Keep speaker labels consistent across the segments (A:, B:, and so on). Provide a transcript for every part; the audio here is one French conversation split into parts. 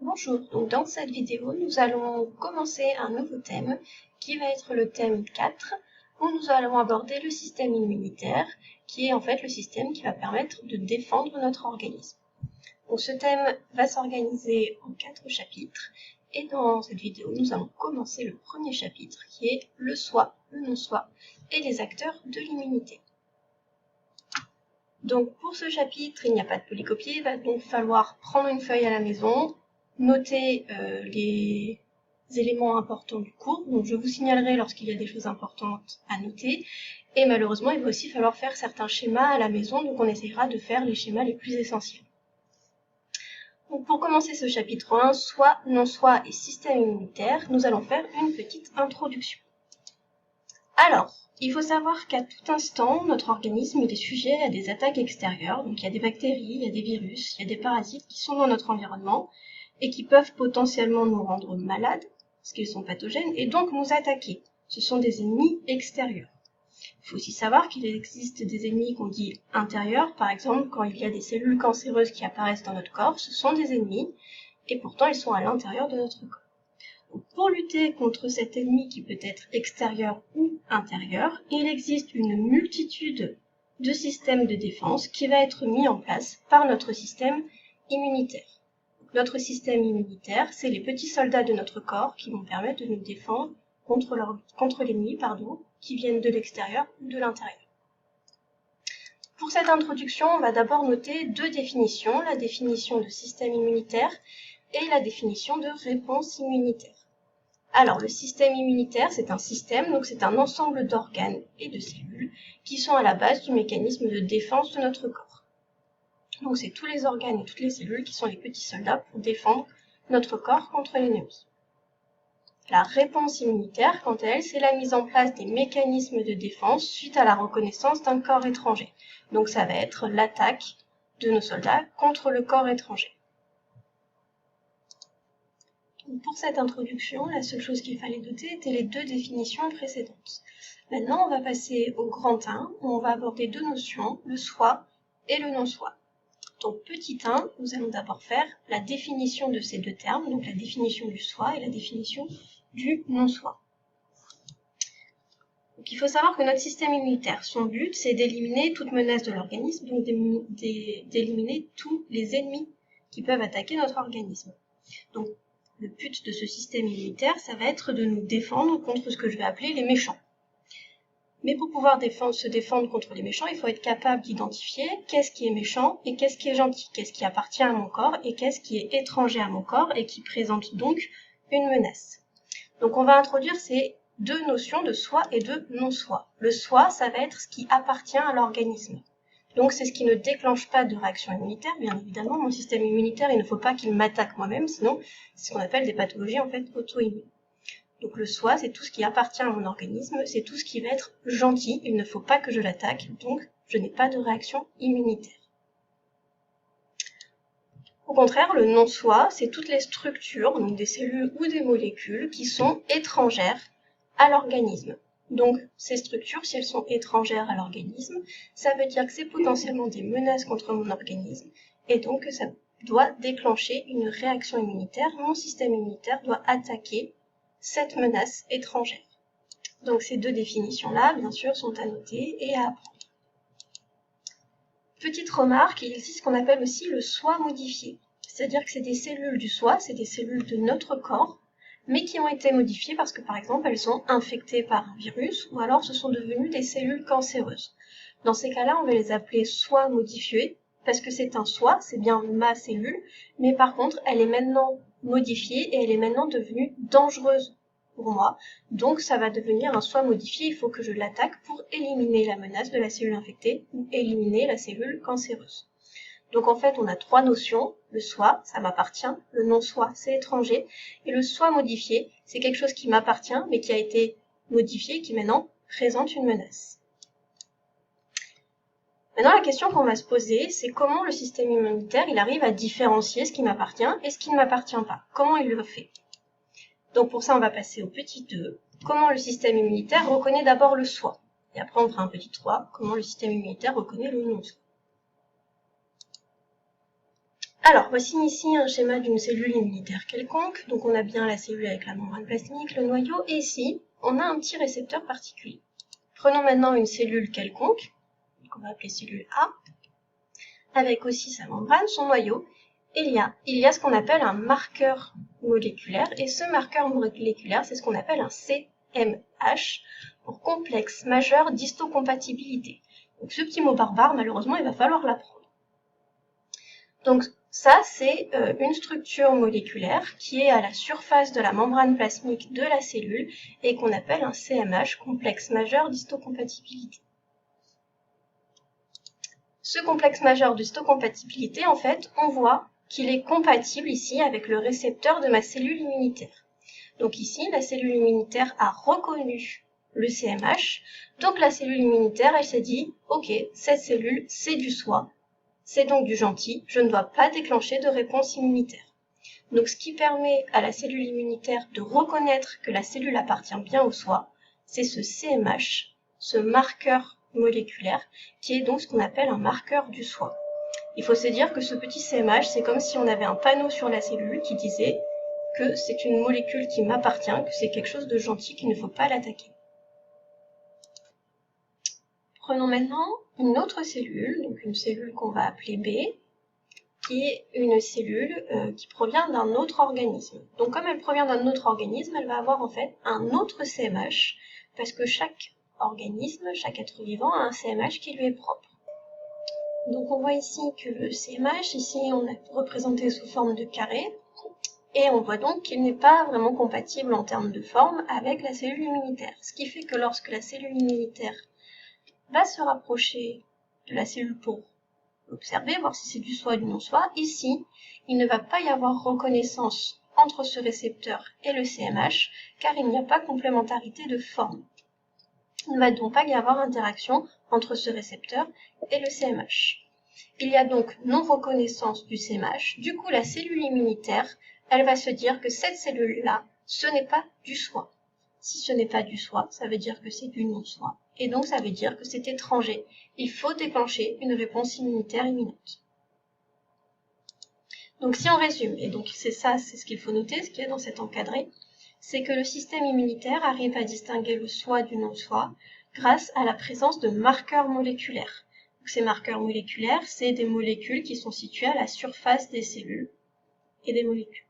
A: Bonjour, donc dans cette vidéo, nous allons commencer un nouveau thème qui va être le thème 4 où nous allons aborder le système immunitaire qui est en fait le système qui va permettre de défendre notre organisme. Donc ce thème va s'organiser en 4 chapitres et dans cette vidéo, nous allons commencer le premier chapitre qui est le soi, le non-soi et les acteurs de l'immunité. Donc pour ce chapitre, il n'y a pas de polycopier, il va donc falloir prendre une feuille à la maison, noter les éléments importants du cours, donc je vous signalerai lorsqu'il y a des choses importantes à noter, et malheureusement il va aussi falloir faire certains schémas à la maison, donc on essaiera de faire les schémas les plus essentiels. Donc pour commencer ce chapitre 1, soi, non-soi et système immunitaire, nous allons faire une petite introduction. Alors, il faut savoir qu'à tout instant, notre organisme est sujet à des attaques extérieures, donc il y a des bactéries, il y a des virus, il y a des parasites qui sont dans notre environnement, et qui peuvent potentiellement nous rendre malades, parce qu'ils sont pathogènes, et donc nous attaquer. Ce sont des ennemis extérieurs. Il faut aussi savoir qu'il existe des ennemis qu'on dit intérieurs, par exemple quand il y a des cellules cancéreuses qui apparaissent dans notre corps, ce sont des ennemis, et pourtant ils sont à l'intérieur de notre corps. Donc, pour lutter contre cet ennemi qui peut être extérieur ou intérieur, il existe une multitude de systèmes de défense qui va être mis en place par notre système immunitaire. Notre système immunitaire, c'est les petits soldats de notre corps qui vont permettre de nous défendre contre l'ennemi, qui viennent de l'extérieur ou de l'intérieur. Pour cette introduction, on va d'abord noter deux définitions, la définition de système immunitaire et la définition de réponse immunitaire. Alors, le système immunitaire, c'est un système, donc c'est un ensemble d'organes et de cellules qui sont à la base du mécanisme de défense de notre corps. Donc c'est tous les organes et toutes les cellules qui sont les petits soldats pour défendre notre corps contre l'ennemi. La réponse immunitaire, quant à elle, c'est la mise en place des mécanismes de défense suite à la reconnaissance d'un corps étranger. Donc ça va être l'attaque de nos soldats contre le corps étranger. Donc pour cette introduction, la seule chose qu'il fallait noter était les deux définitions précédentes. Maintenant, on va passer au grand 1, où on va aborder deux notions, le soi et le non-soi. Donc petit 1, nous allons d'abord faire la définition de ces deux termes, donc la définition du soi et la définition du non-soi. Donc il faut savoir que notre système immunitaire, son but, c'est d'éliminer toute menace de l'organisme, donc d'éliminer tous les ennemis qui peuvent attaquer notre organisme. Donc le but de ce système immunitaire, ça va être de nous défendre contre ce que je vais appeler les méchants. Mais pour pouvoir se défendre contre les méchants, il faut être capable d'identifier qu'est-ce qui est méchant et qu'est-ce qui est gentil, qu'est-ce qui appartient à mon corps et qu'est-ce qui est étranger à mon corps et qui présente donc une menace. Donc on va introduire ces deux notions de soi et de non-soi. Le soi, ça va être ce qui appartient à l'organisme. Donc c'est ce qui ne déclenche pas de réaction immunitaire, bien évidemment. Mon système immunitaire, il ne faut pas qu'il m'attaque moi-même, sinon c'est ce qu'on appelle des pathologies en fait auto-immunes. Donc le soi, c'est tout ce qui appartient à mon organisme, c'est tout ce qui va être gentil, il ne faut pas que je l'attaque, donc je n'ai pas de réaction immunitaire. Au contraire, le non-soi, c'est toutes les structures, donc des cellules ou des molécules, qui sont étrangères à l'organisme. Donc ces structures, si elles sont étrangères à l'organisme, ça veut dire que c'est potentiellement des menaces contre mon organisme, et donc que ça doit déclencher une réaction immunitaire. Mon système immunitaire doit attaquer cette menace étrangère. Donc ces deux définitions-là, bien sûr, sont à noter et à apprendre. Petite remarque, il existe ce qu'on appelle aussi le soi modifié. C'est-à-dire que c'est des cellules du soi, c'est des cellules de notre corps, mais qui ont été modifiées parce que, par exemple, elles sont infectées par un virus, ou alors ce sont devenues des cellules cancéreuses. Dans ces cas-là, on va les appeler soi modifiés, parce que c'est un soi, c'est bien ma cellule, mais par contre, elle est maintenant modifiée et elle est maintenant devenue dangereuse pour moi. Donc ça va devenir un soi modifié, il faut que je l'attaque pour éliminer la menace de la cellule infectée ou éliminer la cellule cancéreuse. Donc en fait, on a trois notions. Le soi, ça m'appartient. Le non-soi, c'est étranger. Et le soi modifié, c'est quelque chose qui m'appartient, mais qui a été modifié et qui maintenant présente une menace. Maintenant, la question qu'on va se poser, c'est comment le système immunitaire, il arrive à différencier ce qui m'appartient et ce qui ne m'appartient pas. Comment il le fait? Donc pour ça, on va passer au petit 2. Comment le système immunitaire reconnaît d'abord le soi? Et après, on fera un petit 3. Comment le système immunitaire reconnaît le non-soi? Alors, voici ici un schéma d'une cellule immunitaire quelconque. Donc, on a bien la cellule avec la membrane plasmique, le noyau, et ici, on a un petit récepteur particulier. Prenons maintenant une cellule quelconque, qu'on va appeler cellule A, avec aussi sa membrane, son noyau. Il y a ce qu'on appelle un marqueur moléculaire, et ce marqueur moléculaire, c'est ce qu'on appelle un CMH, pour complexe majeur d'histocompatibilité. Donc ce petit mot barbare, malheureusement, il va falloir l'apprendre. Donc ça, c'est une structure moléculaire qui est à la surface de la membrane plasmique de la cellule et qu'on appelle un CMH, complexe majeur d'histocompatibilité. Ce complexe majeur d'histocompatibilité, en fait, on voit qu'il est compatible ici avec le récepteur de ma cellule immunitaire. Donc ici, la cellule immunitaire a reconnu le CMH, donc la cellule immunitaire, elle s'est dit, ok, cette cellule, c'est du soi, c'est donc du gentil, je ne dois pas déclencher de réponse immunitaire. Donc ce qui permet à la cellule immunitaire de reconnaître que la cellule appartient bien au soi, c'est ce CMH, ce marqueur moléculaire, qui est donc ce qu'on appelle un marqueur du soi. Il faut se dire que ce petit CMH, c'est comme si on avait un panneau sur la cellule qui disait que c'est une molécule qui m'appartient, que c'est quelque chose de gentil, qu'il ne faut pas l'attaquer. Prenons maintenant une autre cellule, donc une cellule qu'on va appeler B, qui est une cellule qui provient d'un autre organisme. Donc comme elle provient d'un autre organisme, elle va avoir en fait un autre CMH, parce que chaque organisme, chaque être vivant a un CMH qui lui est propre. Donc on voit ici que le CMH, ici on est représenté sous forme de carré, et on voit donc qu'il n'est pas vraiment compatible en termes de forme avec la cellule immunitaire. Ce qui fait que lorsque la cellule immunitaire va se rapprocher de la cellule pour l'observer, voir si c'est du soi ou du non-soi, ici, il ne va pas y avoir reconnaissance entre ce récepteur et le CMH, car il n'y a pas complémentarité de forme. Il ne va donc pas y avoir interaction entre ce récepteur et le CMH. Il y a donc non-reconnaissance du CMH, du coup la cellule immunitaire, elle va se dire que cette cellule-là, ce n'est pas du soi. Si ce n'est pas du soi, ça veut dire que c'est du non-soi. Et donc ça veut dire que c'est étranger. Il faut déclencher une réponse immunitaire imminente. Donc si on résume, et donc c'est ce qu'il faut noter, ce qu'il y a dans cet encadré, c'est que le système immunitaire arrive à distinguer le soi du non-soi grâce à la présence de marqueurs moléculaires. Donc, ces marqueurs moléculaires, c'est des molécules qui sont situées à la surface des cellules et des molécules.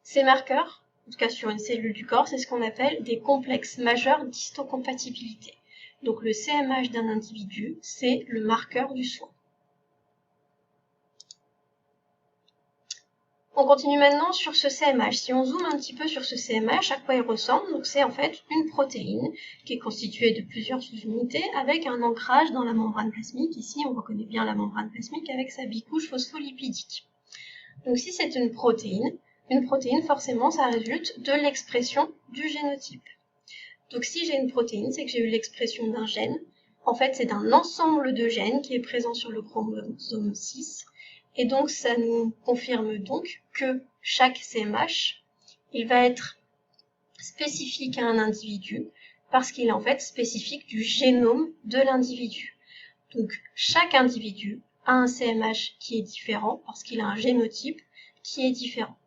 A: Ces marqueurs, en tout cas sur une cellule du corps, c'est ce qu'on appelle des complexes majeurs d'histocompatibilité. Donc le CMH d'un individu, c'est le marqueur du soi. On continue maintenant sur ce CMH. Si on zoome un petit peu sur ce CMH, à quoi il ressemble, donc c'est en fait une protéine qui est constituée de plusieurs sous-unités avec un ancrage dans la membrane plasmique. Ici, on reconnaît bien la membrane plasmique avec sa bicouche phospholipidique. Donc si c'est une protéine forcément, ça résulte de l'expression du génotype. Donc si j'ai une protéine, c'est que j'ai eu l'expression d'un gène. En fait, c'est d'un ensemble de gènes qui est présent sur le chromosome 6. Et donc, ça nous confirme donc que chaque CMH, il va être spécifique à un individu parce qu'il est en fait spécifique du génome de l'individu. Donc, chaque individu a un CMH qui est différent parce qu'il a un génotype qui est différent.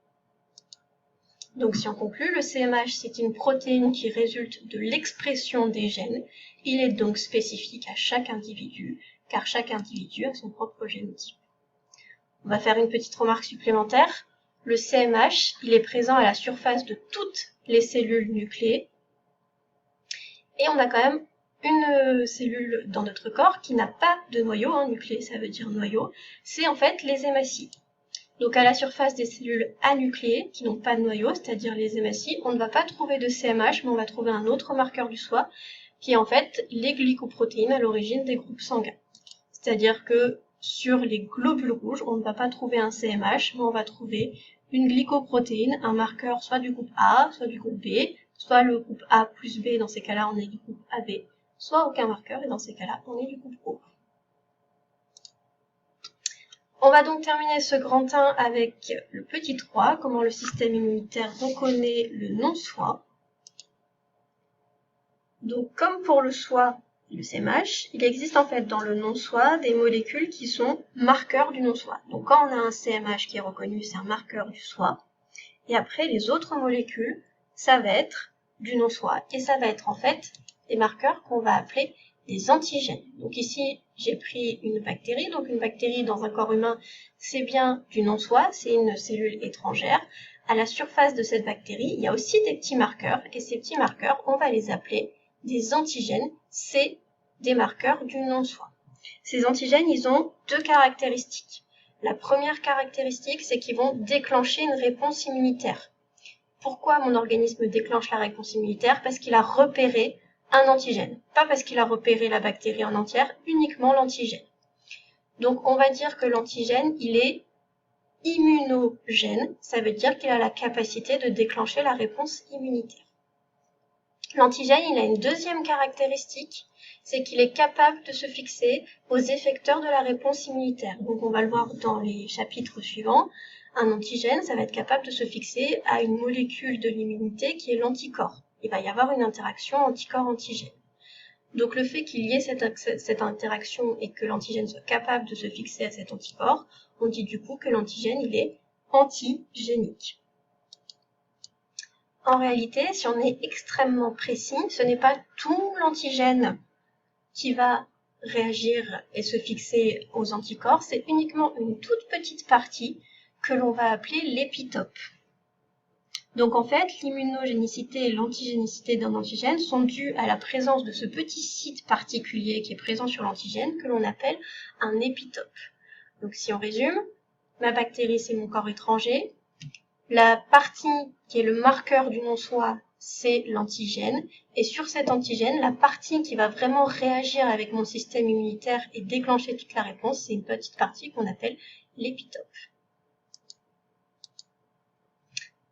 A: Donc, si on conclut, le CMH, c'est une protéine qui résulte de l'expression des gènes. Il est donc spécifique à chaque individu, car chaque individu a son propre génotype. On va faire une petite remarque supplémentaire. Le CMH, il est présent à la surface de toutes les cellules nucléées. Et on a quand même une cellule dans notre corps qui n'a pas de noyau, nucléé ça veut dire noyau, c'est en fait les hématies. Donc à la surface des cellules anucléées, qui n'ont pas de noyau, c'est-à-dire les hématies, on ne va pas trouver de CMH, mais on va trouver un autre marqueur du soi, qui est en fait les glycoprotéines à l'origine des groupes sanguins. C'est-à-dire que sur les globules rouges, on ne va pas trouver un CMH, mais on va trouver une glycoprotéine, un marqueur soit du groupe A, soit du groupe B, soit le groupe A plus B, dans ces cas-là on est du groupe AB, soit aucun marqueur, et dans ces cas-là on est du groupe O. On va donc terminer ce grand 1 avec le petit 3, comment le système immunitaire reconnaît le non-soi. Donc comme pour le soi le CMH, il existe en fait dans le non-soi des molécules qui sont marqueurs du non-soi. Donc quand on a un CMH qui est reconnu, c'est un marqueur du soi. Et après, les autres molécules, ça va être du non-soi. Et ça va être en fait des marqueurs qu'on va appeler des antigènes. Donc ici, j'ai pris une bactérie. Donc une bactérie dans un corps humain, c'est bien du non-soi, c'est une cellule étrangère. À la surface de cette bactérie, il y a aussi des petits marqueurs. Et ces petits marqueurs, on va les appeler des antigènes. C'est des marqueurs du non-soi. Ces antigènes, ils ont deux caractéristiques. La première caractéristique, c'est qu'ils vont déclencher une réponse immunitaire. Pourquoi mon organisme déclenche la réponse immunitaire? Parce qu'il a repéré un antigène. Pas parce qu'il a repéré la bactérie en entière, uniquement l'antigène. Donc on va dire que l'antigène, il est immunogène. Ça veut dire qu'il a la capacité de déclencher la réponse immunitaire. L'antigène, il a une deuxième caractéristique, c'est qu'il est capable de se fixer aux effecteurs de la réponse immunitaire. Donc on va le voir dans les chapitres suivants. Un antigène, ça va être capable de se fixer à une molécule de l'immunité qui est l'anticorps. Il va y avoir une interaction anticorps-antigène. Donc le fait qu'il y ait cette interaction et que l'antigène soit capable de se fixer à cet anticorps, on dit du coup que l'antigène, il est antigénique. En réalité, si on est extrêmement précis, ce n'est pas tout l'antigène qui va réagir et se fixer aux anticorps, c'est uniquement une toute petite partie que l'on va appeler l'épitope. Donc en fait, l'immunogénicité et l'antigénicité d'un antigène sont dues à la présence de ce petit site particulier qui est présent sur l'antigène que l'on appelle un épitope. Donc si on résume, ma bactérie c'est mon corps étranger, la partie qui est le marqueur du non-soi, c'est l'antigène. Et sur cet antigène, la partie qui va vraiment réagir avec mon système immunitaire et déclencher toute la réponse, c'est une petite partie qu'on appelle l'épitope.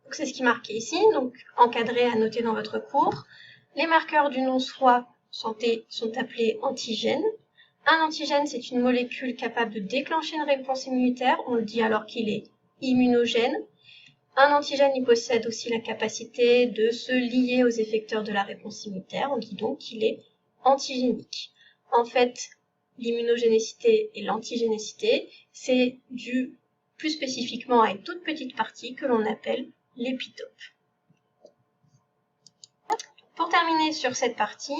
A: Donc c'est ce qui est marqué ici, donc encadré à noter dans votre cours. Les marqueurs du non-soi sont appelés antigènes. Un antigène, c'est une molécule capable de déclencher une réponse immunitaire. On le dit alors qu'il est immunogène. Un antigène, il possède aussi la capacité de se lier aux effecteurs de la réponse immunitaire. On dit donc qu'il est antigénique. En fait, l'immunogénicité et l'antigénicité, c'est dû plus spécifiquement à une toute petite partie que l'on appelle l'épitope. Pour terminer sur cette partie,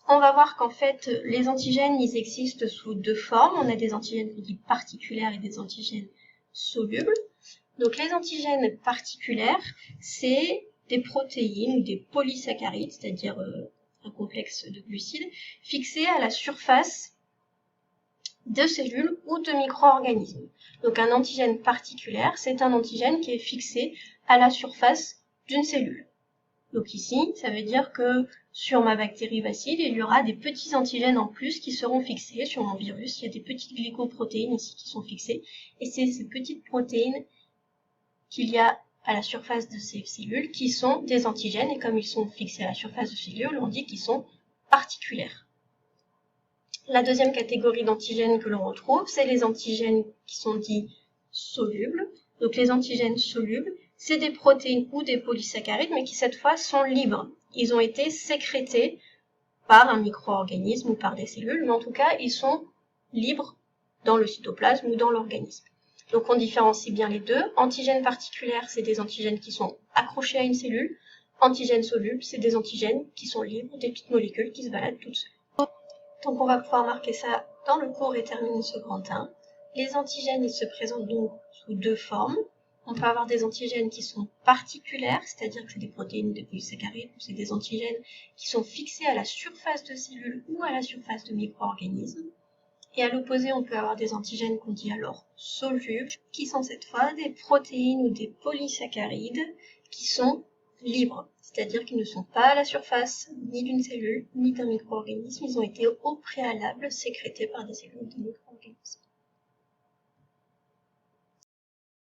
A: on va voir qu'en fait, les antigènes, ils existent sous deux formes. On a des antigènes qu'on dit particulières et des antigènes solubles. Donc les antigènes particulières, c'est des protéines ou des polysaccharides, c'est-à-dire un complexe de glucides, fixés à la surface de cellules ou de micro-organismes. Donc un antigène particulière, c'est un antigène qui est fixé à la surface d'une cellule. Donc ici, ça veut dire que sur ma bactérie bacille, il y aura des petits antigènes en plus qui seront fixés. Sur mon virus, il y a des petites glycoprotéines ici qui sont fixées. Et c'est ces petites protéines qu'il y a à la surface de ces cellules qui sont des antigènes, et comme ils sont fixés à la surface de cellules, on dit qu'ils sont particulières. La deuxième catégorie d'antigènes que l'on retrouve, c'est les antigènes qui sont dits solubles. Donc les antigènes solubles, c'est des protéines ou des polysaccharides, mais qui cette fois sont libres. Ils ont été sécrétés par un micro-organisme ou par des cellules, mais en tout cas, ils sont libres dans le cytoplasme ou dans l'organisme. Donc on différencie bien les deux. Antigènes particulières, c'est des antigènes qui sont accrochés à une cellule. Antigènes solubles, c'est des antigènes qui sont libres, des petites molécules qui se baladent toutes seules. Donc on va pouvoir marquer ça dans le cours et terminer ce grand 1. Les antigènes, ils se présentent donc sous deux formes. On peut avoir des antigènes qui sont particulières, c'est-à-dire que c'est des protéines, des polysaccharides, c'est des antigènes qui sont fixés à la surface de cellules ou à la surface de micro-organismes. Et à l'opposé, on peut avoir des antigènes qu'on dit alors solubles, qui sont cette fois des protéines ou des polysaccharides qui sont libres, c'est-à-dire qu'ils ne sont pas à la surface ni d'une cellule ni d'un micro-organisme, ils ont été au préalable sécrétés par des cellules ou des micro-organismes.